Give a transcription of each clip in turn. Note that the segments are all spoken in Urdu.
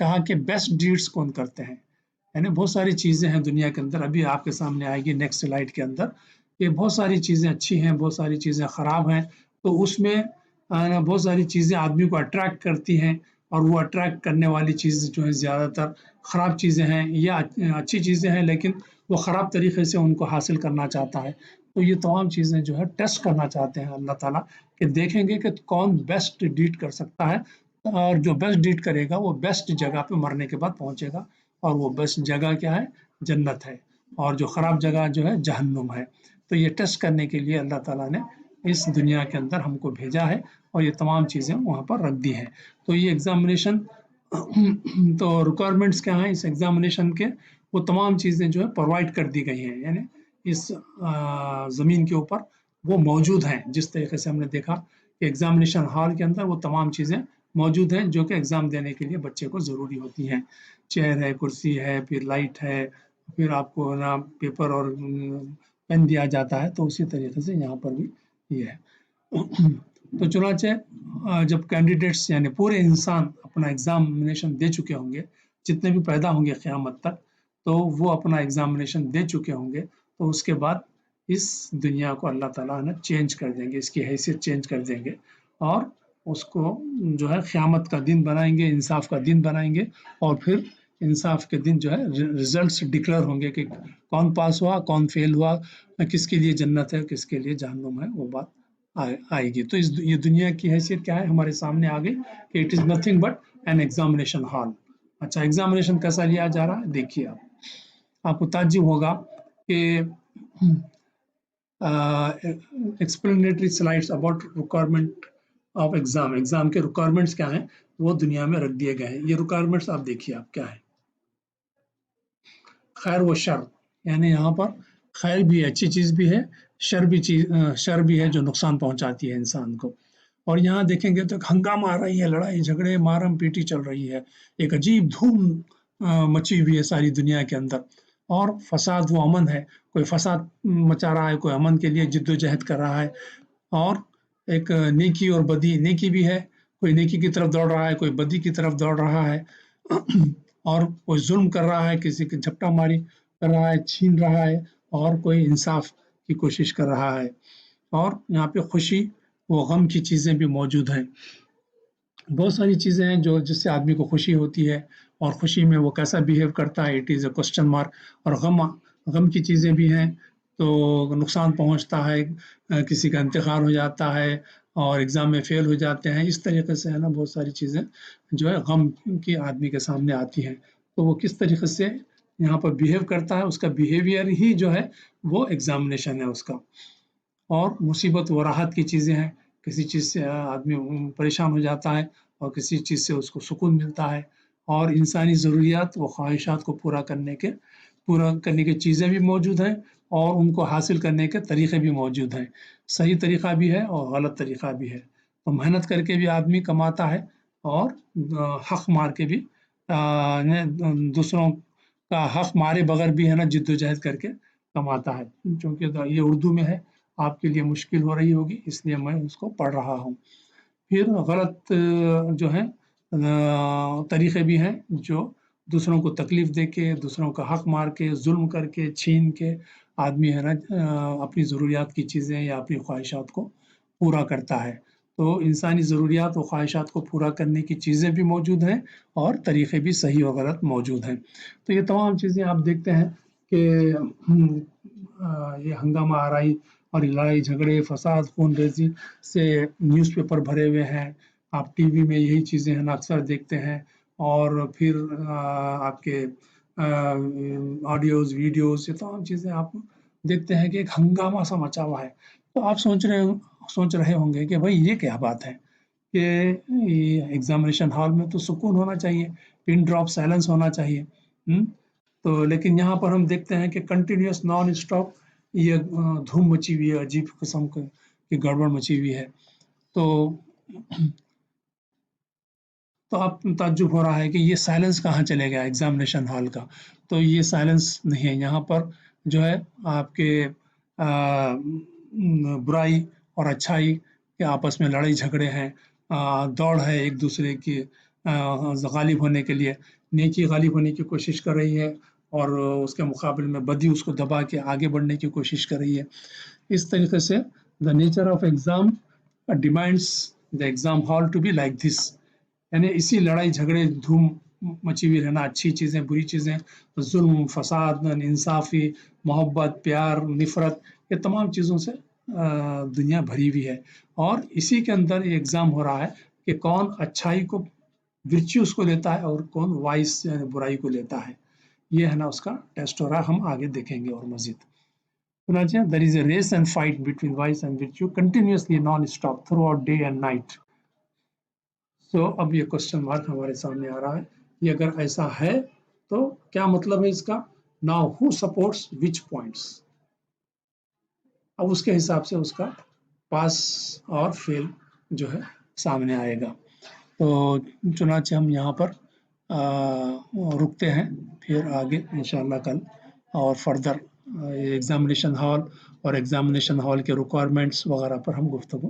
کہا کہ بیسٹ ڈیڈس کون کرتے ہیں، یعنی بہت ساری چیزیں ہیں دنیا کے اندر، ابھی آپ کے سامنے آئے گی نیکسٹ سلائیڈ کے اندر، کہ بہت ساری چیزیں اچھی ہیں، بہت ساری چیزیں خراب ہیں، تو اس میں بہت ساری چیزیں آدمی کو اٹریکٹ کرتی ہیں، اور وہ اٹریکٹ کرنے والی چیز جو ہے زیادہ تر خراب چیزیں ہیں یا اچھی چیزیں ہیں، لیکن وہ خراب طریقے سے ان کو حاصل کرنا چاہتا ہے. تو یہ تمام چیزیں جو ہے ٹیسٹ کرنا چاہتے ہیں اللہ تعالیٰ، کہ دیکھیں گے کہ کون بیسٹ ڈیڈ کر سکتا ہے، اور جو بیسٹ ڈیڈ کرے گا وہ بیسٹ جگہ پہ مرنے کے بعد پہنچے گا، اور وہ بیسٹ جگہ کیا ہے، جنت ہے، اور جو خراب جگہ جو ہے جہنم ہے. تو یہ ٹیسٹ کرنے کے لیے اللہ تعالیٰ نے اس دنیا کے اندر ہم کو بھیجا ہے، اور یہ تمام چیزیں وہاں پر رکھ دی ہیں. تو یہ ایگزامینیشن تو ریکوائرمنٹس کیا ہیں اس ایگزامینیشن کے، وہ تمام چیزیں جو ہے پرووائڈ کر دی گئی ہیں، یعنی اس زمین کے اوپر وہ موجود ہیں. جس طریقے سے ہم نے دیکھا کہ ایگزامینیشن ہال کے اندر وہ تمام چیزیں موجود ہیں جو کہ ایگزام دینے کے لیے بچے کو ضروری ہوتی ہیں. چیئر ہے، کرسی ہے، پھر لائٹ ہے، پھر آپ کو نا پیپر اور پین دیا جاتا ہے. تو اسی طریقے سے یہاں پر بھی یہ ہے. تو چنانچہ جب کینڈیڈیٹس یعنی پورے انسان اپنا ایگزامینیشن دے چکے ہوں گے، جتنے بھی پیدا ہوں گے قیامت تک، تو وہ اپنا ایگزامینیشن دے چکے ہوں گے، تو اس کے بعد اس دنیا کو اللہ تعالیٰ نے چینج کر دیں گے، اس کی حیثیت چینج کر دیں گے، اور اس کو جو ہے قیامت کا دن بنائیں گے، انصاف کا دن بنائیں گے. اور پھر انصاف کے دن جو ہے ریزلٹس ڈکلیئر ہوں گے کہ کون پاس ہوا، کون فیل ہوا، کس کے لیے جنت ہے، کس کے لیے جہنم ہے، وہ بات آئے گی. تو یہ دنیا کی حیثیت کیا ہے ہمارے سامنے آ گئی کہ it is nothing but N examination hall. اچھا، ایگزامینیشن کیسا لیا جا رہا ہے دیکھیے. آپ کو تعجب ہوگا کہ explanatory slides about requirement of exam کے ریکوائرمنٹس کیا ہیں وہ دنیا میں رکھ دیے گئے ہیں. یہ ریکوائرمنٹس آپ دیکھیے آپ کیا ہے. خیر و شر، یعنی یہاں پر خیر بھی ہے، اچھی چیز بھی ہے، شر بھی ہے جو نقصان پہنچاتی ہے انسان کو. اور یہاں دیکھیں گے تو ہنگامہ آ رہی ہے، لڑائی جھگڑے مارم پیٹی چل رہی ہے، ایک عجیب دھوم مچی ہوئی ہے ساری دنیا کے اندر. اور فساد و امن ہے، کوئی فساد مچا رہا ہے، کوئی امن کے لیے جد و جہد کر رہا ہے. اور ایک نیکی اور بدی، نیکی بھی ہے، کوئی نیکی کی طرف دوڑ رہا ہے، کوئی بدی کی طرف دوڑ رہا ہے. اور کوئی ظلم کر رہا ہے، کسی کی جھپٹا ماری کر رہا ہے، چھین رہا ہے، اور کوئی انصاف کی کوشش کر رہا ہے. اور یہاں پہ خوشی و غم کی چیزیں بھی موجود ہیں. بہت ساری چیزیں ہیں جس سے آدمی کو خوشی ہوتی ہے، اور خوشی میں وہ کیسا بیہیو کرتا ہے، it is a question mark. اور غم کی چیزیں بھی ہیں، تو نقصان پہنچتا ہے، کسی کا انتقال ہو جاتا ہے، اور ایگزام میں فیل ہو جاتے ہیں. اس طریقے سے ہے نا بہت ساری چیزیں جو ہے غم کی آدمی کے سامنے آتی ہیں. تو وہ کس طریقے سے یہاں پر بیہیو کرتا ہے، اس کا بیہیویئر ہی جو ہے وہ ایگزامینیشن ہے اس کا. اور مصیبت و راحت کی چیزیں ہیں، کسی چیز سے آدمی پریشان ہو جاتا ہے، اور کسی چیز سے اس کو سکون ملتا ہے. اور انسانی ضروریات و خواہشات کو پورا کرنے کی چیزیں بھی موجود ہیں، اور ان کو حاصل کرنے کے طریقے بھی موجود ہیں. صحیح طریقہ بھی ہے اور غلط طریقہ بھی ہے. تو محنت کر کے بھی آدمی کماتا ہے، اور حق مار کے بھی دوسروں کا حق مارے بغیر بھی ہے نا جد و جہد کر کے کماتا ہے. چونکہ یہ اردو میں ہے، آپ کے لیے مشکل ہو رہی ہوگی، اس لیے میں اس کو پڑھ رہا ہوں. پھر غلط جو ہے طریقے بھی ہیں، جو دوسروں کو تکلیف دے کے، دوسروں کا حق مار کے، ظلم کر کے، چھین کے آدمی ہے نا اپنی ضروریات کی چیزیں یا اپنی خواہشات کو پورا کرتا ہے. تو انسانی ضروریات و خواہشات کو پورا کرنے کی چیزیں بھی موجود ہیں، اور طریقے بھی صحیح و غلط موجود ہیں. تو یہ تمام چیزیں آپ دیکھتے ہیں کہ یہ ہنگامہ آرائی اور لڑائی جھگڑے، فساد، خون ریزی سے نیوز پیپر بھرے ہوئے ہیں. آپ ٹی وی میں یہی چیزیں ہیں اکثر دیکھتے ہیں. اور پھر آپ کے آڈیوز، ویڈیوز، یہ تمام چیزیں آپ دیکھتے ہیں کہ ایک ہنگامہ سا مچا ہوا ہے. تو آپ سوچ رہے ہوں گے کہ بھائی یہ کیا بات ہے کہ ایگزامینیشن ہال میں تو سکون ہونا چاہیے، پن ڈراپ سائلنس ہونا چاہیے. تو لیکن یہاں پر ہم دیکھتے ہیں کہ کنٹینیوس نان اسٹاپ یہ دھوم مچی ہوئی ہے، عجیب قسم کی گڑبڑ مچی ہوئی ہے. تو آپ تعجب ہو رہا ہے کہ یہ سائلنس کہاں چلے گا ایگزامینیشن ہال کا. تو یہ سائلنس نہیں ہے، یہاں پر جو ہے آپ کے برائی اور اچھائی کے آپس میں لڑائی جھگڑے ہیں، دوڑ ہے ایک دوسرے کی غالب ہونے کے لیے نیکی غالب ہونے کی کوشش کر رہی ہے اور اس کے مقابل میں بدی اس کو دبا کے آگے بڑھنے کی کوشش کر رہی ہے. اس طریقے سے the nature of exam demands the exam hall to be like this. یعنی اسی لڑائی جھگڑے دھوم مچی ہوئی رہنا، اچھی چیزیں بری چیزیں، ظلم فساد انصافی محبت پیار نفرت، یہ تمام چیزوں سے دنیا بھری ہوئی ہے. اور اسی کے اندر یہ ایگزام ہو رہا ہے کہ کون اچھائی کو ورچوز کو لیتا ہے اور کون وائس یعنی برائی کو لیتا ہے. یہ ہے نا اس کا ٹیسٹ ہو رہا ہے، ہم آگے دیکھیں گے اور مزید. سناچہ there is a race and fight between vice and virtue continuously non-stop throughout day and night. سو اب یہ کوشچن مارک ہمارے سامنے آ رہا ہے، یہ اگر ایسا ہے تو کیا مطلب ہے اس کا؟ Now who supports which points؟ اب اس کے حساب سے اس کا پاس اور فیل جو ہے سامنے آئے گا. تو چنانچہ ہم یہاں پر رکتے ہیں، پھر آگے انشاءاللہ کل اور فردر ایگزامینیشن ہال اور ایگزامینیشن ہال کے ریکوائرمنٹس وغیرہ پر ہم گفتگو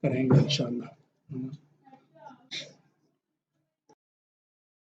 کریں گے انشاءاللہ.